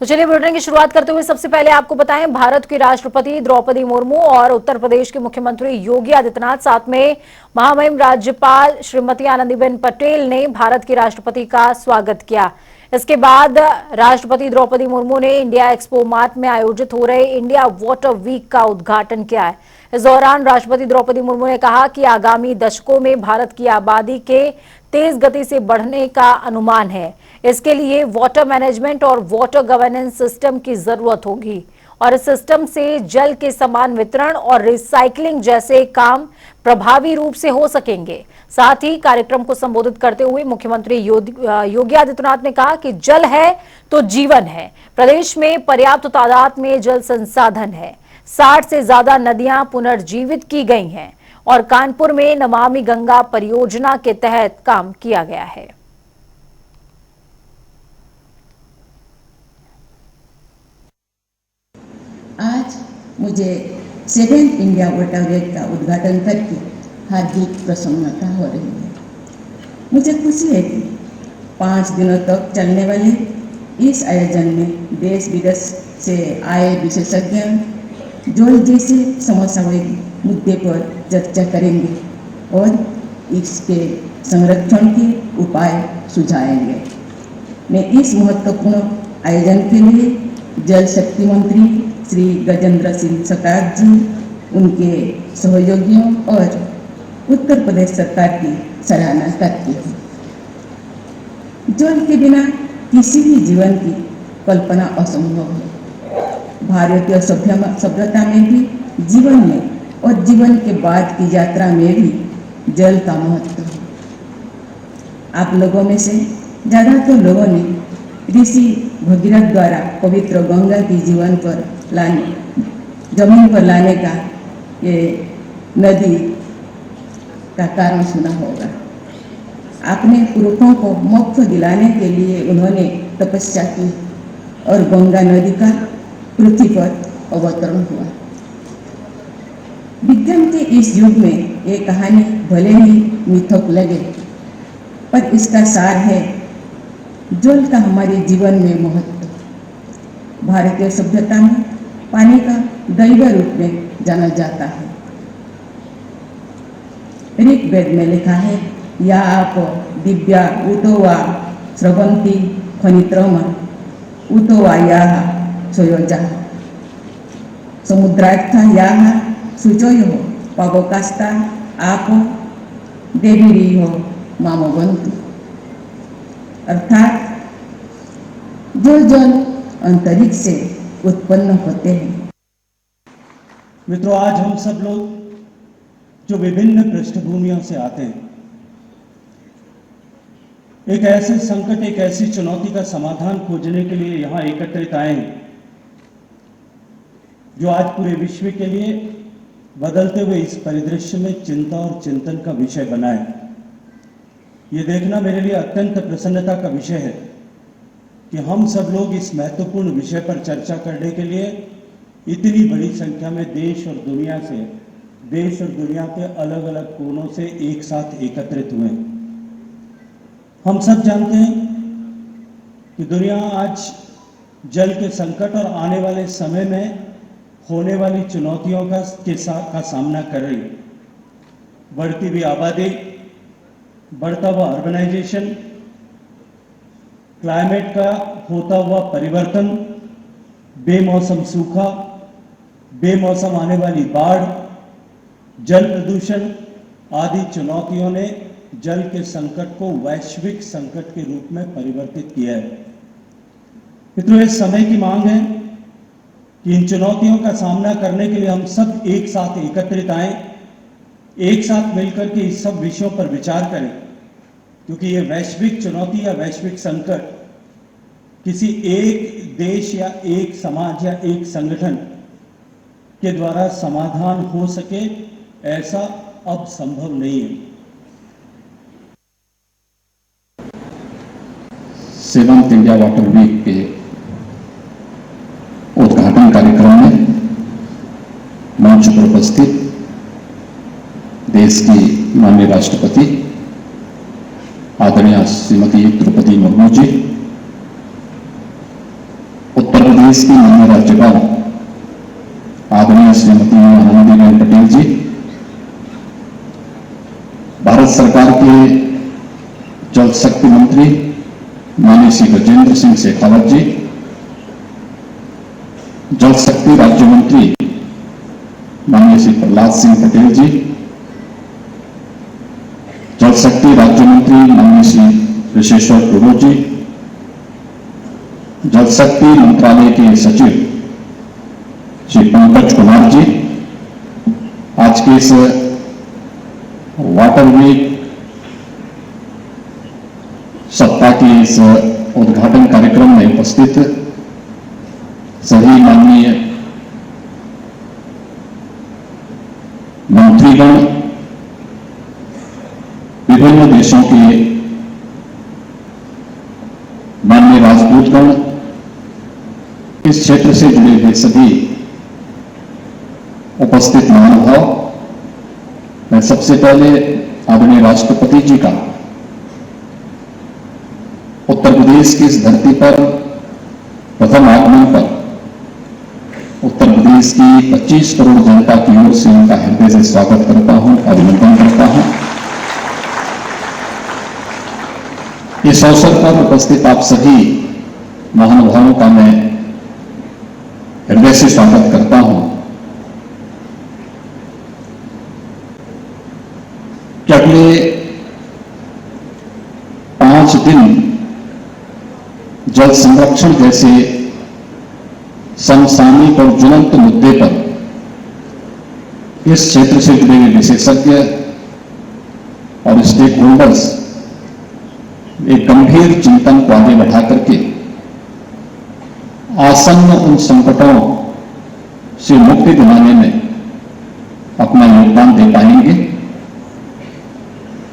तो चलिए बुलेटिन की शुरुआत करते हुए सबसे पहले आपको बताएं, भारत की राष्ट्रपति द्रौपदी मुर्मू और उत्तर प्रदेश के मुख्यमंत्री योगी आदित्यनाथ, साथ में महामहिम राज्यपाल श्रीमती आनंदीबेन पटेल ने भारत की राष्ट्रपति का स्वागत किया। इसके बाद राष्ट्रपति द्रौपदी मुर्मू ने इंडिया एक्सपो मार्ट में आयोजित हो रहे इंडिया वाटर वीक का उद्घाटन किया है। इस दौरान राष्ट्रपति द्रौपदी मुर्मू ने कहा कि आगामी दशकों में भारत की आबादी के तेज गति से बढ़ने का अनुमान है। इसके लिए वाटर मैनेजमेंट और वाटर गवर्नेंस सिस्टम की जरूरत होगी और इस सिस्टम से जल के समान वितरण और रिसाइकलिंग जैसे काम प्रभावी रूप से हो सकेंगे। साथ ही कार्यक्रम को संबोधित करते हुए मुख्यमंत्री योगी आदित्यनाथ ने कहा कि जल है तो जीवन है। प्रदेश में पर्याप्त तादाद में जल संसाधन है। 60 से ज्यादा नदियां पुनर्जीवित की गई हैं और कानपुर में नमामि गंगा परियोजना के तहत काम किया गया है। आज मुझे 7th इंडिया वाटर वीक का उद्घाटन करके हार्दिक प्रसन्नता हो रही है। मुझे खुशी है कि 5 दिनों तक चलने वाले इस आयोजन में देश विदेश से आए विशेषज्ञ जल जैसे समसामयिक मुद्दे पर चर्चा करेंगे और इसके संरक्षण के उपाय सुझाएंगे। मैं इस महत्वपूर्ण आयोजन के लिए जल शक्ति मंत्री श्री गजेंद्र सिंह शेखावत जी, उनके सहयोगियों और उत्तर प्रदेश सरकार की सराहना करती हूँ। जल के बिना किसी भी जीवन की कल्पना असंभव है। भारतीय सभ्यता में भी जीवन में और जीवन के बाद की यात्रा में भी जल का महत्व है। आप लोगों में से ज्यादातर लोगों ने ऋषि भगीरथ द्वारा पवित्र गंगा की जमीन पर लाने का ये नदी का कारण सुना होगा। अपने पुरखों को मोक्ष दिलाने के लिए उन्होंने तपस्या की और गंगा नदी का पृथ्वी पर अवतरण हुआ। विज्ञान के इस युग में ये कहानी भले ही मिथक लगे, पर इसका सार है जल का हमारे जीवन में महत्व। भारतीय सभ्यता में पानी का दैव रूप में जाना जाता है। ऋग्वेद में लिखा है, या आप दिव्या उतो वा स्रवंती खनित्रमा उतो वा याः स्वयोजः समुद्रार्थ याः शुचयो पवकास्ता आपो देवीरियो मामवन्तु। अर्थात जो जल अंतरिक्ष से उत्पन्न होते हैं। मित्रों, आज हम सब लोग जो विभिन्न पृष्ठभूमियों से आते हैं, एक ऐसे संकट, एक ऐसी चुनौती का समाधान खोजने के लिए यहाँ एकत्रित आए हैं जो आज पूरे विश्व के लिए बदलते हुए इस परिदृश्य में चिंता और चिंतन का विषय बना है। ये देखना मेरे लिए अत्यंत प्रसन्नता का विषय है कि हम सब लोग इस महत्वपूर्ण विषय पर चर्चा करने के लिए इतनी बड़ी संख्या में देश और दुनिया के अलग अलग कोनों से एक साथ एकत्रित हुए। हम सब जानते हैं कि दुनिया आज जल के संकट और आने वाले समय में होने वाली चुनौतियों का सामना कर रही है। बढ़ती हुई आबादी, बढ़ता हुआ अर्बनाइजेशन, क्लाइमेट का होता हुआ परिवर्तन, बेमौसम सूखा, बेमौसम आने वाली बाढ़, जल प्रदूषण आदि चुनौतियों ने जल के संकट को वैश्विक संकट के रूप में परिवर्तित किया है। मित्रों, इस समय की मांग है कि इन चुनौतियों का सामना करने के लिए हम सब एक साथ एकत्रित आएं, एक साथ मिलकर के इस सब विषयों पर विचार करें, क्योंकि ये वैश्विक चुनौती या वैश्विक संकट किसी एक देश या एक समाज या एक संगठन के द्वारा समाधान हो सके, ऐसा अब संभव नहीं है। 7th इंडिया वाटर वीक के उद्घाटन कार्यक्रम में मंच पर उपस्थित देश की माननीय राष्ट्रपति आदरणीय श्रीमती द्रौपदी मुर्मू जी, उत्तर उत्तर प्रदेश की माननीय राज्यपाल आदरणीय श्रीमती आनंदीबेन पटेल जी, भारत सरकार के जल शक्ति मंत्री माननीय श्री गजेंद्र सिंह शेखावत जी, जल शक्ति राज्य मंत्री माननीय श्री प्रहलाद सिंह पटेल जी, जल शक्ति राज्य मंत्री माननीय श्री विशेश्वर टूडू जी, जल शक्ति मंत्रालय के सचिव श्री पंकज कुमार जी, आज के इस वाटर वीक सप्ताह के इस उद्घाटन कार्यक्रम में उपस्थित सभी माननीय मंत्रीगण, विभिन्न देशों के माननीय राजदूतगण, इस क्षेत्र से जुड़े हुए सभी उपस्थित महानुभाव, मैं सबसे पहले आदरणीय राष्ट्रपति जी का उत्तर प्रदेश की इस धरती पर प्रथम आगमन पर उत्तर प्रदेश की 25 करोड़ जनता की ओर से उनका हृदय से स्वागत करता हूं, अभिनंदन करता हूं। इस अवसर पर उपस्थित आप सभी महानुभावों का मैं हृदय से स्वागत करता हूं। कि अगले 5 दिन जल संरक्षण जैसे समसामयिक और ज्वलंत मुद्दे पर इस क्षेत्र से जुड़े हुए विशेषज्ञ और स्टेक होल्डर्स एक गंभीर चिंतन को आगे बढ़ा करके आसन्न उन संकटों से मुक्ति दिलाने में अपना योगदान दे पाएंगे।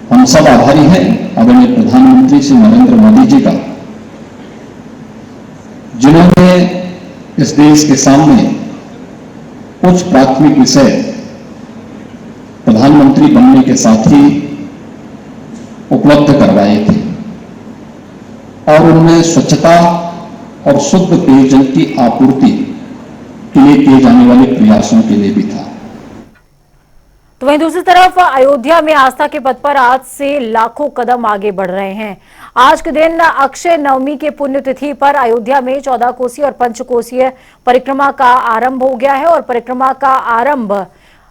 हम सब आभारी हैं आदरणीय प्रधानमंत्री श्री नरेंद्र मोदी जी का, जिन्होंने इस देश के सामने कुछ प्राथमिक विषय प्रधानमंत्री बनने के साथ ही उपलब्ध करवाए थे और उनमें स्वच्छता और शुद्ध पेयजल की आपूर्ति के लिए किए जाने वाले प्रयासों के लिए भी था। तो वहीं दूसरी तरफ अयोध्या में आस्था के पथ पर आज से लाखों कदम आगे बढ़ रहे हैं। आज के दिन अक्षय नवमी के पुण्यतिथि पर अयोध्या में 14 कोसीय और पंचकोसीय परिक्रमा का आरंभ हो गया है और परिक्रमा का आरंभ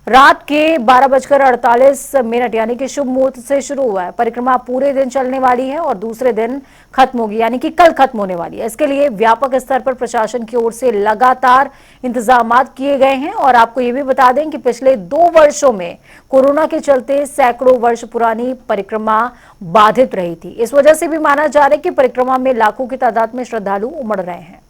रात के 12:48 यानी कि शुभ मुहूर्त से शुरू हुआ है। परिक्रमा पूरे दिन चलने वाली है और दूसरे दिन खत्म होगी, यानी कि कल खत्म होने वाली है। इसके लिए व्यापक स्तर पर प्रशासन की ओर से लगातार इंतजामात किए गए हैं और आपको ये भी बता दें कि पिछले 2 वर्षों में कोरोना के चलते सैकड़ों वर्ष पुरानी परिक्रमा बाधित रही थी। इस वजह से भी माना जा रहा है कि परिक्रमा में लाखों की तादाद में श्रद्धालु उमड़ रहे हैं।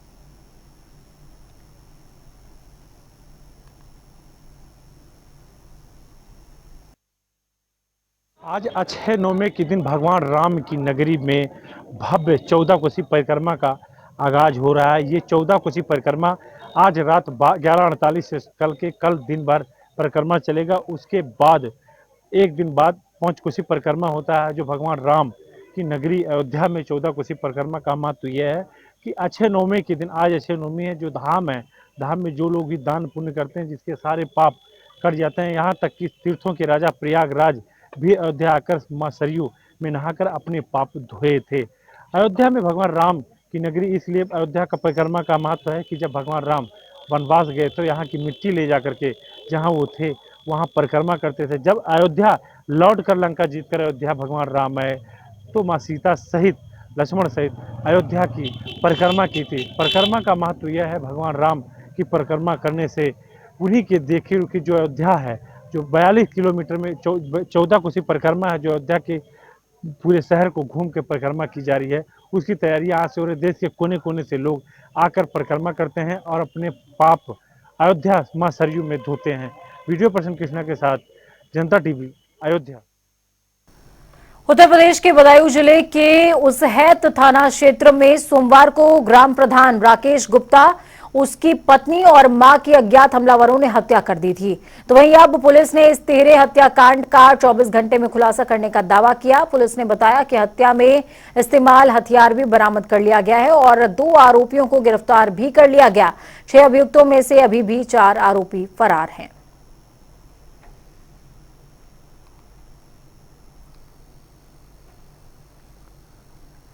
आज अक्षय नवमी के दिन भगवान राम की नगरी में भव्य 14 कोसी परिक्रमा का आगाज हो रहा है। ये 14 कोसी परिक्रमा आज रात 11:48 से कल दिन भर परिक्रमा चलेगा। उसके बाद एक दिन बाद 5 कोसी परिक्रमा होता है, जो भगवान राम की नगरी अयोध्या में 14 कोसी परिक्रमा का महत्व यह है कि अक्षय नवमी के दिन, आज अक्षय नवमी है, जो धाम है, धाम में जो लोग भी दान पुण्य करते हैं जिसके सारे पाप कट जाते हैं। यहाँ तक कि तीर्थों के राजा प्रयागराज भी अयोध्या आकर मां सरयू में नहाकर अपने पाप धोए थे। अयोध्या में भगवान राम की नगरी, इसलिए अयोध्या का परिक्रमा का महत्व है कि जब भगवान राम वनवास गए तो यहाँ की मिट्टी ले जा करके जहाँ वो थे वहाँ परिक्रमा करते थे। जब अयोध्या लौट कर लंका जीत कर अयोध्या भगवान राम आए तो माँ सीता सहित, लक्ष्मण सहित अयोध्या की परिक्रमा की थी। परिक्रमा का महत्व यह है, भगवान राम की परिक्रमा करने से उन्हीं के देखे रुखी जो अयोध्या है, जो 42 किलोमीटर में 14 कोसी परिक्रमा है, जो अयोध्या के पूरे शहर को घूम के परिक्रमा की जा रही है, उसकी तैयारी आज से हो रही है। देश के कोने कोने से लोग आकर परिक्रमा करते हैं और अपने पाप अयोध्या मां सरयू में धोते हैं। वीडियो पर्सन कृष्णा के साथ जनता टीवी, अयोध्या। उत्तर प्रदेश के बदायूं जिले के उसहैत थाना क्षेत्र में सोमवार को ग्राम प्रधान राकेश गुप्ता उसकी पत्नी और मां की अज्ञात हमलावरों ने हत्या कर दी थी। तो वहीं अब पुलिस ने इस तिहरे हत्याकांड का 24 घंटे में खुलासा करने का दावा किया। पुलिस ने बताया कि हत्या में इस्तेमाल हथियार भी बरामद कर लिया गया है और 2 आरोपियों को गिरफ्तार भी कर लिया गया। 6 अभियुक्तों में से अभी भी 4 आरोपी फरार हैं।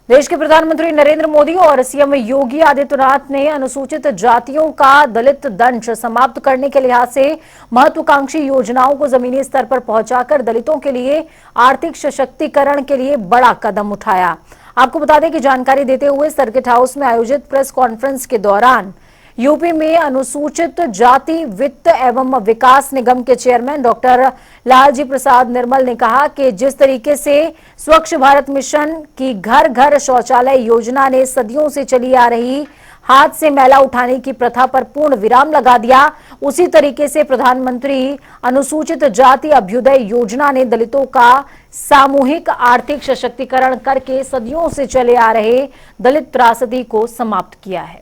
देश के प्रधानमंत्री नरेंद्र मोदी और सीएम योगी आदित्यनाथ ने अनुसूचित जातियों का दलित दंश समाप्त करने के लिहाज से महत्वाकांक्षी योजनाओं को जमीनी स्तर पर पहुंचाकर दलितों के लिए आर्थिक सशक्तिकरण के लिए बड़ा कदम उठाया। आपको बता दें कि जानकारी देते हुए सर्किट हाउस में आयोजित प्रेस कॉन्फ्रेंस के दौरान यूपी में अनुसूचित जाति वित्त एवं विकास निगम के चेयरमैन डॉक्टर लालजी प्रसाद निर्मल ने कहा कि जिस तरीके से स्वच्छ भारत मिशन की घर घर शौचालय योजना ने सदियों से चली आ रही हाथ से मैला उठाने की प्रथा पर पूर्ण विराम लगा दिया, उसी तरीके से प्रधानमंत्री अनुसूचित जाति अभ्युदय योजना ने दलितों का सामूहिक आर्थिक सशक्तिकरण करके सदियों से चले आ रहे दलित त्रासदी को समाप्त किया है।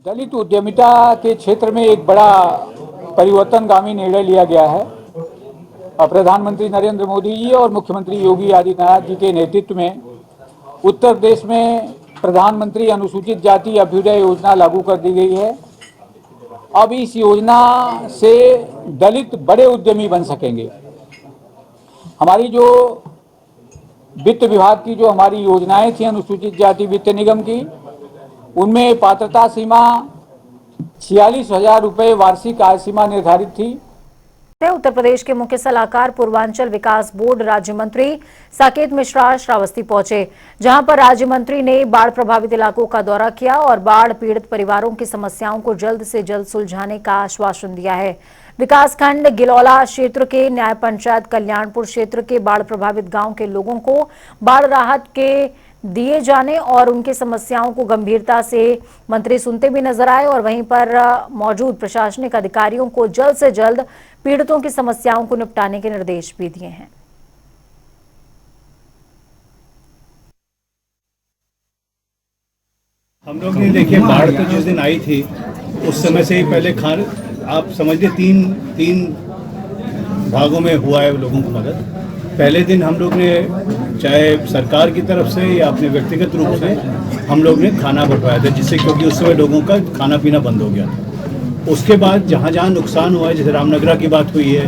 दलित उद्यमिता के क्षेत्र में एक बड़ा परिवर्तनगामी निर्णय लिया गया है और प्रधानमंत्री नरेंद्र मोदी जी और मुख्यमंत्री योगी आदित्यनाथ जी के नेतृत्व में उत्तर प्रदेश में प्रधानमंत्री अनुसूचित जाति अभ्युदय योजना लागू कर दी गई है। अब इस योजना से दलित बड़े उद्यमी बन सकेंगे। हमारी जो वित्त विभाग की जो हमारी योजनाएं थी अनुसूचित जाति वित्त निगम की, उनमें पात्रता सीमा 46,000 रुपये वार्षिक आय सीमा निर्धारित थी। उत्तर प्रदेश के मुख्य सलाहकार पूर्वांचल विकास बोर्ड राज्य मंत्री साकेत मिश्रा श्रावस्ती पहुंचे, जहां पर राज्य मंत्री ने बाढ़ प्रभावित इलाकों का दौरा किया और बाढ़ पीड़ित परिवारों की समस्याओं को जल्द से जल्द सुलझाने का आश्वासन दिया है। विकासखंड गिलौला क्षेत्र के न्याय पंचायत कल्याणपुर क्षेत्र के बाढ़ प्रभावित गांव के लोगों को बाढ़ राहत के दिए जाने और उनकी समस्याओं को गंभीरता से मंत्री सुनते भी नजर आए और वहीं पर मौजूद प्रशासनिक अधिकारियों को जल्द से जल्द पीड़ितों की समस्याओं को निपटाने के निर्देश भी दिए हैं। हम लोग ने देखिए बाढ़ तो जिस दिन आई थी उस समय से ही पहले आप समझ लीजिए तीन भागों में हुआ है लोगों को मदद। पहले दिन हम लोग ने चाहे सरकार की तरफ से या अपने व्यक्तिगत रूप से हम लोग ने खाना बंटवाया था, जिससे क्योंकि उस समय लोगों का खाना पीना बंद हो गया था। उसके बाद जहाँ जहाँ नुकसान हुआ है, जैसे रामनगरा की बात हुई है,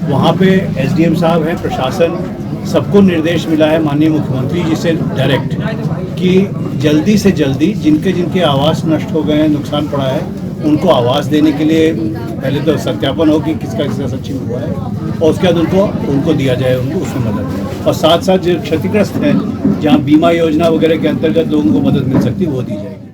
वहाँ पे एसडीएम साहब हैं, प्रशासन सबको निर्देश मिला है माननीय मुख्यमंत्री जी से डायरेक्ट कि जल्दी से जल्दी जिनके आवास नष्ट हो गए हैं, नुकसान पड़ा है, उनको आवास देने के लिए पहले तो सत्यापन हो कि किसका सच्ची हुआ है और उसके बाद उनको दिया जाए, उनको उसमें मदद। और साथ साथ जो क्षतिग्रस्त हैं, जहाँ बीमा योजना वगैरह के अंतर्गत लोगों को मदद मिल सकती है वो दी जाएगी।